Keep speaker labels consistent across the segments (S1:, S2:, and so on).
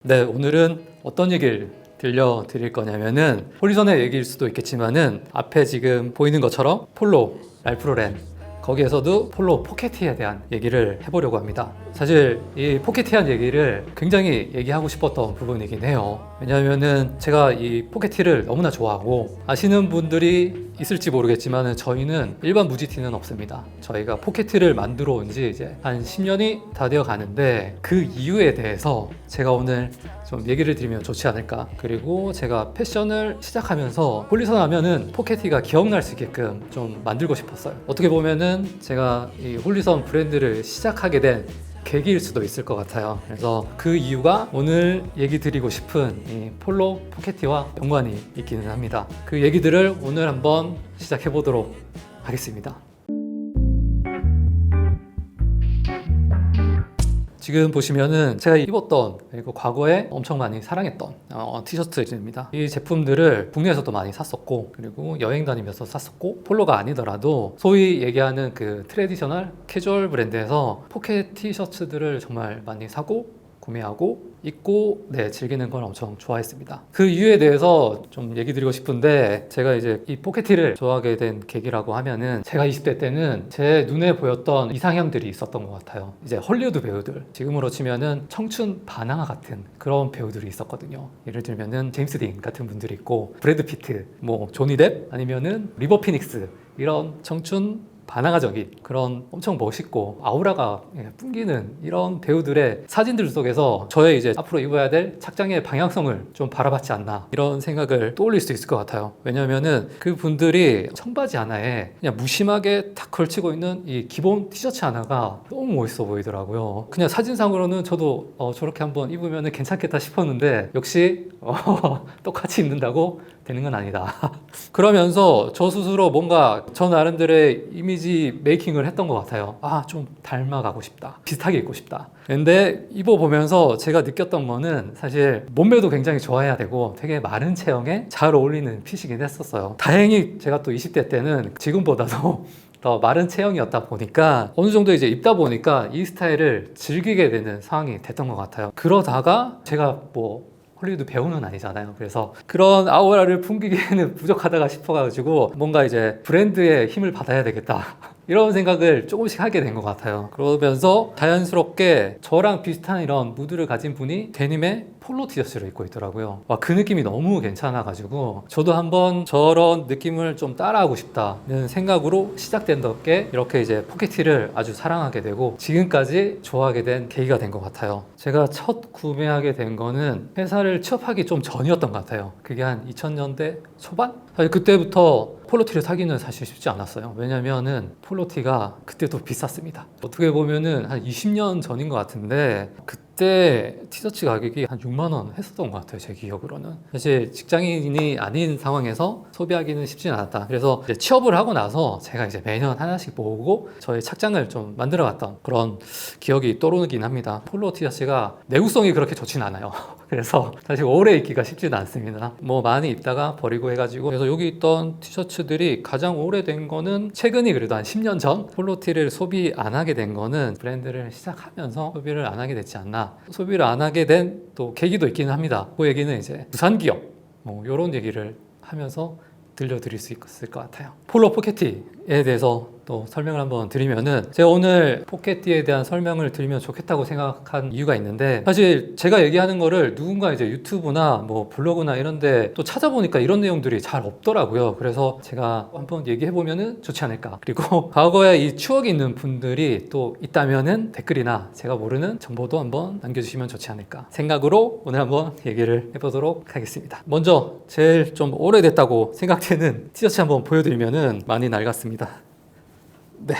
S1: 네, 오늘은 어떤 얘기를 들려드릴 거냐면은 홀리선의 얘기일 수도 있겠지만은 앞에 지금 보이는 것처럼 폴로, 랄프 로렌 거기에서도 폴로 포켓티에 대한 얘기를 해보려고 합니다. 사실 이 포켓티한 얘기를 굉장히 얘기하고 싶었던 부분이긴 해요. 왜냐하면은 제가 이 포켓티를 너무나 좋아하고 아시는 분들이 있을지 모르겠지만 저희는 일반 무지티는 없습니다. 저희가 포켓티를 만들어 온 지 이제 한 10년이 다 되어 가는데 그 이유에 대해서 제가 오늘 좀 얘기를 드리면 좋지 않을까. 그리고 제가 패션을 시작하면서 홀리선 하면은 포켓티가 기억날 수 있게끔 좀 만들고 싶었어요. 어떻게 보면은 제가 이 홀리선 브랜드를 시작하게 된 계기일 수도 있을 것 같아요. 그래서 그 이유가 오늘 얘기 드리고 싶은 이 폴로 포켓티와 연관이 있기는 합니다. 그 얘기들을 오늘 한번 시작해 보도록 하겠습니다. 지금 보시면은 제가 입었던 그리고 과거에 엄청 많이 사랑했던 티셔츠입니다. 이 제품들을 국내에서도 많이 샀었고 그리고 여행 다니면서 샀었고 폴로가 아니더라도 소위 얘기하는 그 트래디셔널 캐주얼 브랜드에서 포켓 티셔츠들을 정말 많이 사고 구매하고 입고 즐기는 걸 엄청 좋아했습니다. 그 이유에 대해서 좀 얘기 드리고 싶은데 제가 이제 이 포켓티를 좋아하게 된 계기라고 하면은 제가 20대 때는 제 눈에 보였던 이상형들이 있었던 것 같아요. 이제 헐리우드 배우들, 지금으로 치면은 청춘 바나나 같은 그런 배우들이 있었거든요. 예를 들면은 제임스 딘 같은 분들이 있고 브래드 피트, 뭐 조니 뎁 아니면은 리버 피닉스 이런 청춘 반항아적인 그런 엄청 멋있고 아우라가 뿜기는 이런 배우들의 사진들 속에서 저의 이제 앞으로 입어야 될 착장의 방향성을 좀 바라봤지 않나 이런 생각을 떠올릴 수 있을 것 같아요. 왜냐면은 그 분들이 청바지 하나에 그냥 무심하게 탁 걸치고 있는 이 기본 티셔츠 하나가 너무 멋있어 보이더라고요. 그냥 사진상으로는 저도 저렇게 한번 입으면 괜찮겠다 싶었는데 역시 똑같이 입는다고 되는 건 아니다. 그러면서 저 스스로 뭔가 저 나름대로의 이미지 메이킹을 했던 것 같아요. 좀 닮아가고 싶다. 비슷하게 입고 싶다. 근데 입어보면서 제가 느꼈던 거는 사실 몸매도 굉장히 좋아해야 되고 되게 마른 체형에 잘 어울리는 핏이긴 했었어요. 다행히 제가 또 20대 때는 지금보다도 더 마른 체형이었다 보니까 어느 정도 이제 입다 보니까 이 스타일을 즐기게 되는 상황이 됐던 것 같아요. 그러다가 제가 홀리우드 배우는 아니잖아요. 그래서 그런 아우라를 풍기기에는 부족하다가 싶어가지고 뭔가 이제 브랜드의 힘을 받아야 되겠다. 이런 생각을 조금씩 하게 된 것 같아요. 그러면서 자연스럽게 저랑 비슷한 이런 무드를 가진 분이 데님의 폴로 티셔츠를 입고 있더라고요. 그 느낌이 너무 괜찮아가지고 저도 한번 저런 느낌을 좀 따라하고 싶다는 생각으로 시작된 게 이렇게 이제 포켓티를 아주 사랑하게 되고 지금까지 좋아하게 된 계기가 된 것 같아요. 제가 첫 구매하게 된 거는 회사를 취업하기 좀 전이었던 것 같아요. 그게 한 2000년대 초반? 사실 그때부터 폴로티를 사기는 사실 쉽지 않았어요. 왜냐면은 폴로티가 그때도 비쌌습니다. 어떻게 보면은 한 20년 전인 것 같은데 그때 티셔츠 가격이 한 6만 원 했었던 것 같아요. 제 기억으로는. 사실 직장인이 아닌 상황에서 소비하기는 쉽지 않았다. 그래서 이제 취업을 하고 나서 제가 이제 매년 하나씩 모으고 저의 착장을 좀 만들어 갔던 그런 기억이 떠오르긴 합니다. 폴로 티셔츠가 내구성이 그렇게 좋진 않아요. 그래서 사실 오래 입기가 쉽지는 않습니다. 많이 입다가 버리고 해가지고 그래서 여기 있던 티셔츠들이 가장 오래된 거는 최근이 그래도 한 10년 전 폴로티를 소비 안 하게 된 거는 브랜드를 시작하면서 소비를 안 하게 됐지 않나. 소비를 안 하게 된 또 계기도 있기는 합니다. 그 얘기는 이제 부산 기업 이런 얘기를 하면서 들려드릴 수 있을 것 같아요. 폴로 포켓티에 대해서 또 설명을 한번 드리면은 제가 오늘 포켓티에 대한 설명을 드리면 좋겠다고 생각한 이유가 있는데 사실 제가 얘기하는 거를 누군가 이제 유튜브나 블로그나 이런데 또 찾아보니까 이런 내용들이 잘 없더라고요. 그래서 제가 한번 얘기해 보면은 좋지 않을까. 그리고 과거에 이 추억이 있는 분들이 또 있다면은 댓글이나 제가 모르는 정보도 한번 남겨주시면 좋지 않을까 생각으로 오늘 한번 얘기를 해보도록 하겠습니다. 먼저 제일 좀 오래됐다고 생각되는 티셔츠 한번 보여드리면은 많이 낡았습니다. 네.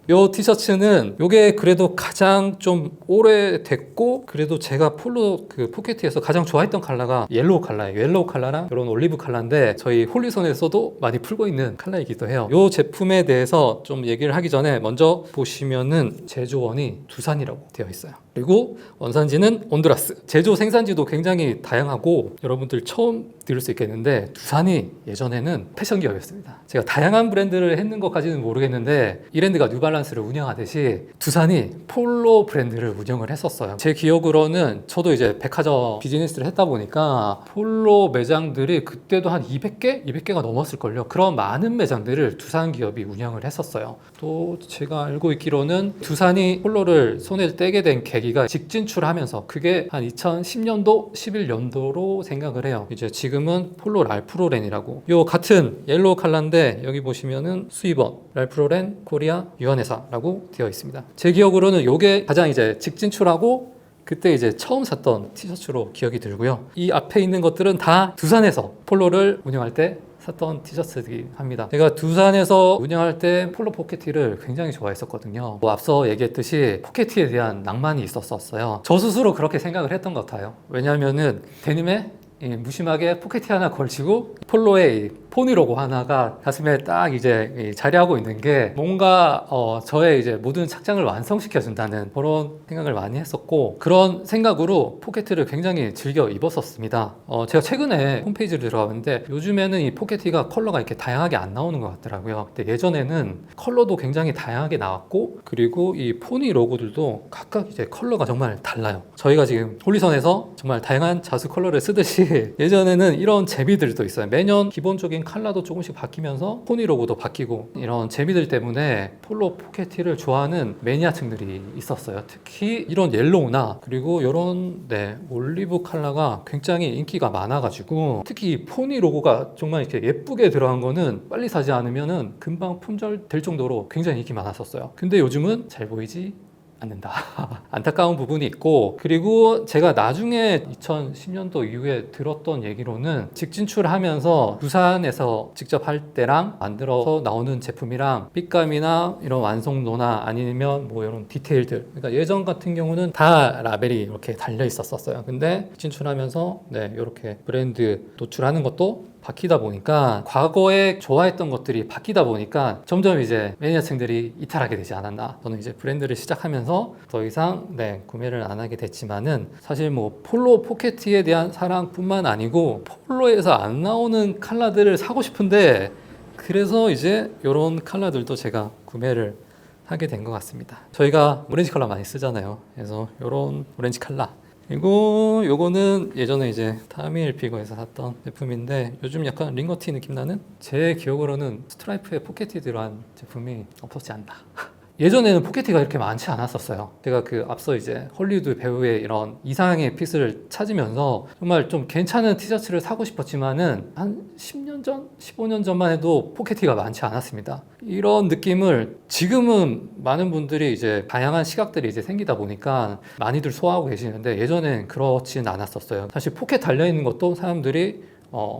S1: 요 티셔츠는 요게 그래도 가장 좀 오래됐고 그래도 제가 폴로 그 포켓티에서 가장 좋아했던 컬러가 옐로우 컬러예요. 옐로우 컬러랑 이런 올리브 컬러인데 저희 홀리선에서도 많이 풀고 있는 컬러이기도 해요. 요 제품에 대해서 좀 얘기를 하기 전에 먼저 보시면은 제조원이 두산이라고 되어 있어요. 그리고 원산지는 온두라스. 제조 생산지도 굉장히 다양하고 여러분들 처음 들을 수 있겠는데 두산이 예전에는 패션 기업이었습니다. 제가 다양한 브랜드를 했는 것까지는 모르겠는데 이랜드가 뉴발란스 뉴발란스를 운영하듯이 두산이 폴로 브랜드를 운영을 했었어요. 제 기억으로는 저도 이제 백화점 비즈니스를 했다 보니까 폴로 매장들이 그때도 한 200개가 넘었을걸요. 그런 많은 매장들을 두산 기업이 운영을 했었어요. 또 제가 알고 있기로는 두산이 폴로를 손에 떼게 된 계기가 직진출하면서 그게 한 2010년도, 11년도로 생각을 해요. 이제 지금은 폴로 랄프로렌이라고 요 같은 옐로우 컬러인데 여기 보시면은 수입원 랄프로렌 코리아 유한회사라고 되어 있습니다. 제 기억으로는 요게 가장 이제 직진출하고 그때 이제 처음 샀던 티셔츠로 기억이 들고요. 이 앞에 있는 것들은 다 두산에서 폴로를 운영할 때 샀던 티셔츠이긴 합니다. 제가 두산에서 운영할 때 폴로 포켓티를 굉장히 좋아했었거든요. 앞서 얘기했듯이 포켓티에 대한 낭만이 있었어요. 저 스스로 그렇게 생각을 했던 것 같아요. 왜냐하면은 데님에 무심하게 포켓티 하나 걸치고 폴로의 포니 로고 하나가 가슴에 딱 이제 자리하고 있는 게 뭔가 저의 이제 모든 착장을 완성시켜 준다는 그런 생각을 많이 했었고 그런 생각으로 포켓티를 굉장히 즐겨 입었었습니다. 제가 최근에 홈페이지를 들어가는데 요즘에는 이 포켓티가 컬러가 이렇게 다양하게 안 나오는 것 같더라고요. 근데 예전에는 컬러도 굉장히 다양하게 나왔고 그리고 이 포니 로고들도 각각 이제 컬러가 정말 달라요. 저희가 지금 홀리선에서 정말 다양한 자수 컬러를 쓰듯이 예전에는 이런 재미들도 있어요. 매년 기본적인 컬러도 조금씩 바뀌면서 포니 로고도 바뀌고 이런 재미들 때문에 폴로 포켓티를 좋아하는 매니아층들이 있었어요. 특히 이런 옐로우나 그리고 이런 올리브 컬러가 굉장히 인기가 많아가지고 특히 포니 로고가 정말 이렇게 예쁘게 들어간 거는 빨리 사지 않으면은 금방 품절될 정도로 굉장히 인기 많았었어요. 근데 요즘은 잘 보이지 않는다. 안타까운 부분이 있고 그리고 제가 나중에 2010년도 이후에 들었던 얘기로는 직진출하면서 두산에서 직접 할 때랑 만들어서 나오는 제품이랑 핏감이나 이런 완성도나 아니면 뭐 이런 디테일들 그러니까 예전 같은 경우는 다 라벨이 이렇게 달려 있었어요. 근데 직진출하면서 이렇게 브랜드 노출하는 것도 바뀌다 보니까 과거에 좋아했던 것들이 바뀌다 보니까 점점 이제 매니아층들이 이탈하게 되지 않았나. 저는 이제 브랜드를 시작하면서 더 이상 구매를 안 하게 됐지만은 사실 뭐 폴로 포켓티에 대한 사랑뿐만 아니고 폴로에서 안 나오는 컬러들을 사고 싶은데 그래서 이제 이런 컬러들도 제가 구매를 하게 된 것 같습니다. 저희가 오렌지 컬러 많이 쓰잖아요. 그래서 이런 오렌지 컬러 그리고 요거는 예전에 이제 타미일피거에서 샀던 제품인데 요즘 약간 링거티 느낌 나는 제 기억으로는 스트라이프에 포켓이 들어간 제품이 없었지 않나. 예전에는 포켓티가 이렇게 많지 않았었어요. 제가 그 앞서 이제 헐리우드 배우의 이런 이상의 핏을 찾으면서 정말 좀 괜찮은 티셔츠를 사고 싶었지만은 한 10년 전, 15년 전만 해도 포켓티가 많지 않았습니다. 이런 느낌을 지금은 많은 분들이 이제 다양한 시각들이 이제 생기다 보니까 많이들 소화하고 계시는데 예전엔 그렇진 않았었어요. 사실 포켓 달려있는 것도 사람들이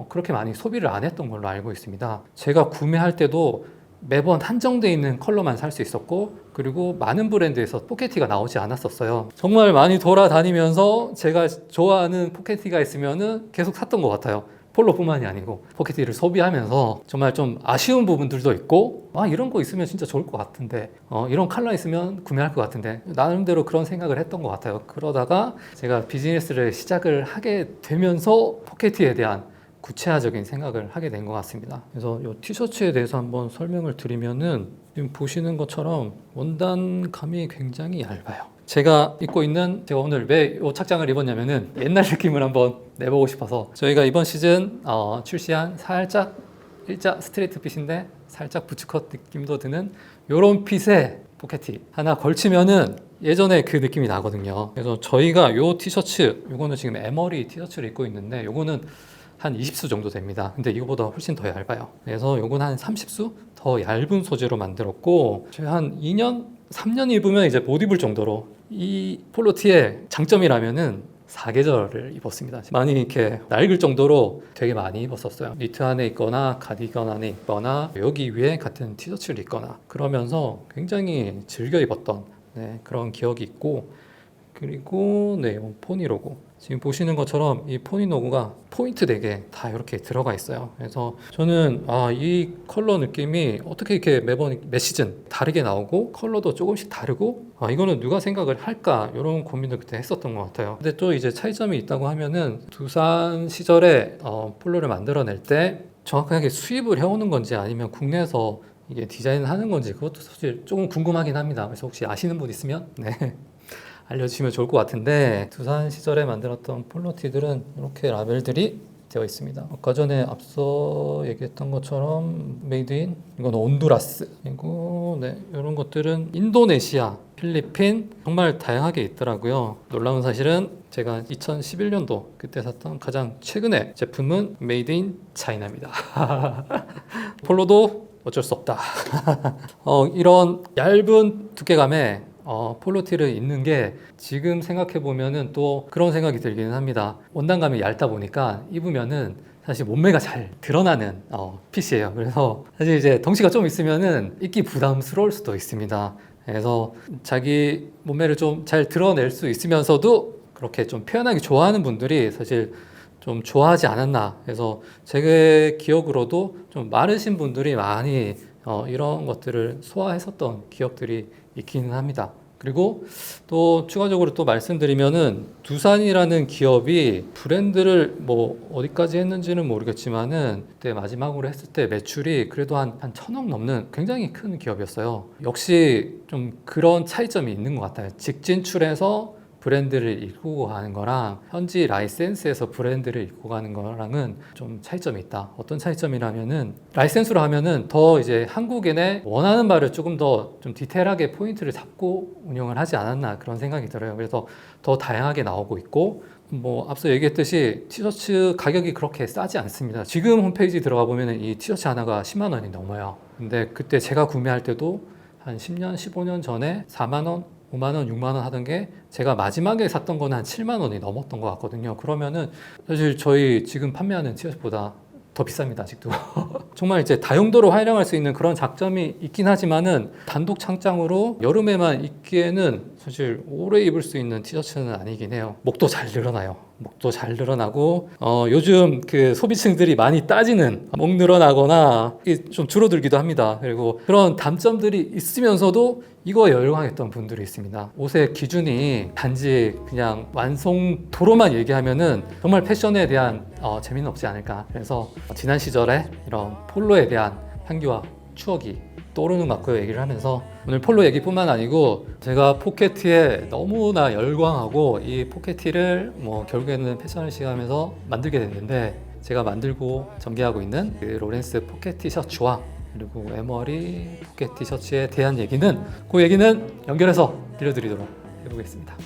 S1: 그렇게 많이 소비를 안 했던 걸로 알고 있습니다. 제가 구매할 때도 매번 한정되어 있는 컬러만 살 수 있었고 그리고 많은 브랜드에서 포켓티가 나오지 않았었어요. 정말 많이 돌아다니면서 제가 좋아하는 포켓티가 있으면은 계속 샀던 것 같아요. 폴로뿐만이 아니고 포켓티를 소비하면서 정말 좀 아쉬운 부분들도 있고 이런 거 있으면 진짜 좋을 것 같은데 이런 컬러 있으면 구매할 것 같은데 나름대로 그런 생각을 했던 것 같아요. 그러다가 제가 비즈니스를 시작을 하게 되면서 포켓티에 대한 구체화적인 생각을 하게 된 것 같습니다. 그래서 이 티셔츠에 대해서 한번 설명을 드리면은 지금 보시는 것처럼 원단감이 굉장히 얇아요. 제가 오늘 왜 이 착장을 입었냐면은 옛날 느낌을 한번 내보고 싶어서 저희가 이번 시즌 출시한 살짝 일자 스트레이트 핏인데 살짝 부츠컷 느낌도 드는 이런 핏의 포켓티 하나 걸치면은 예전에 그 느낌이 나거든요. 그래서 저희가 이 티셔츠 요거는 지금 에머리 티셔츠를 입고 있는데 요거는 한 20수 정도 됩니다. 근데 이거보다 훨씬 더 얇아요. 그래서 요건 한 30수 더 얇은 소재로 만들었고 제가 한 2년, 3년 입으면 이제 못 입을 정도로 이 폴로티의 장점이라면은 사계절을 입었습니다. 많이 이렇게 낡을 정도로 되게 많이 입었었어요. 니트 안에 있거나 가디건 안에 있거나 여기 위에 같은 티셔츠를 입거나 그러면서 굉장히 즐겨 입었던 그런 기억이 있고 그리고 포니 로고 지금 보시는 것처럼 이 포니 로고가 포인트 4개 다 이렇게 들어가 있어요. 그래서 저는 이 컬러 느낌이 어떻게 이렇게 매번 매 시즌 다르게 나오고 컬러도 조금씩 다르고 이거는 누가 생각을 할까 이런 고민을 그때 했었던 것 같아요. 근데 또 이제 차이점이 있다고 하면은 두산 시절에 폴로를 만들어낼 때 정확하게 수입을 해오는 건지 아니면 국내에서 이게 디자인하는 건지 그것도 사실 조금 궁금하긴 합니다. 그래서 혹시 아시는 분 있으면 네. 알려주시면 좋을 것 같은데, 두산 시절에 만들었던 폴로티들은 이렇게 라벨들이 되어 있습니다. 아까 전에 앞서 얘기했던 것처럼 메이드 인, 이건 온두라스, 그리고 네, 이런 것들은 인도네시아, 필리핀, 정말 다양하게 있더라고요. 놀라운 사실은 제가 2011년도 그때 샀던 가장 최근의 제품은 메이드 인 차이나입니다. 폴로도 어쩔 수 없다. 이런 얇은 두께감의 폴로티를 입는 게 지금 생각해 보면은 또 그런 생각이 들기는 합니다. 원단감이 얇다 보니까 입으면은 사실 몸매가 잘 드러나는 핏이에요. 그래서 사실 이제 덩치가 좀 있으면은 입기 부담스러울 수도 있습니다. 그래서 자기 몸매를 좀 잘 드러낼 수 있으면서도 그렇게 좀 표현하기 좋아하는 분들이 사실 좀 좋아하지 않았나. 그래서 제 기억으로도 좀 마르신 분들이 많이 이런 것들을 소화했었던 기억들이 있기는 합니다. 그리고 또 추가적으로 또 말씀드리면은 두산이라는 기업이 브랜드를 뭐 어디까지 했는지는 모르겠지만은 그때 마지막으로 했을 때 매출이 그래도 한 1,000억 넘는 굉장히 큰 기업이었어요. 역시 좀 그런 차이점이 있는 것 같아요. 직진출해서 브랜드를 이끌고 가는 거랑 현지 라이센스에서 브랜드를 이끌고 가는 거랑은 좀 차이점이 있다. 어떤 차이점이라면은 라이센스로 하면은 더 이제 한국인의 원하는 바를 조금 더 좀 디테일하게 포인트를 잡고 운영을 하지 않았나 그런 생각이 들어요. 그래서 더 다양하게 나오고 있고, 뭐 앞서 얘기했듯이 티셔츠 가격이 그렇게 싸지 않습니다. 지금 홈페이지 들어가 보면은 이 티셔츠 하나가 10만 원이 넘어요. 근데 그때 제가 구매할 때도 한 10년, 15년 전에 4만 원, 5만 원, 6만 원 하던 게 제가 마지막에 샀던 거는 한 7만 원이 넘었던 것 같거든요. 그러면은 사실 저희 지금 판매하는 티셔츠보다 더 비쌉니다, 아직도. 정말 이제 다용도로 활용할 수 있는 그런 장점이 있긴 하지만은 단독 창장으로 여름에만 입기에는 사실 오래 입을 수 있는 티셔츠는 아니긴 해요. 목도 잘 늘어나요. 목도 잘 늘어나고 요즘 그 소비층들이 많이 따지는 목 늘어나거나 좀 줄어들기도 합니다. 그리고 그런 단점들이 있으면서도 이거 열광했던 분들이 있습니다. 옷의 기준이 단지 그냥 완성도로만 얘기하면은 정말 패션에 대한 재미는 없지 않을까. 그래서 지난 시절에 이런 폴로에 대한 향기와 추억이 떠오르는 것 같고요. 얘기를 하면서 오늘 폴로 얘기뿐만 아니고 제가 포켓티에 너무나 열광하고 이 포켓티를 뭐 결국에는 패션을 시작하면서 만들게 됐는데, 제가 만들고 전개하고 있는 그 로렌스 포켓 티셔츠와 그리고 에머리 포켓 티셔츠에 대한 얘기는 그 얘기는 연결해서 들려드리도록 해보겠습니다.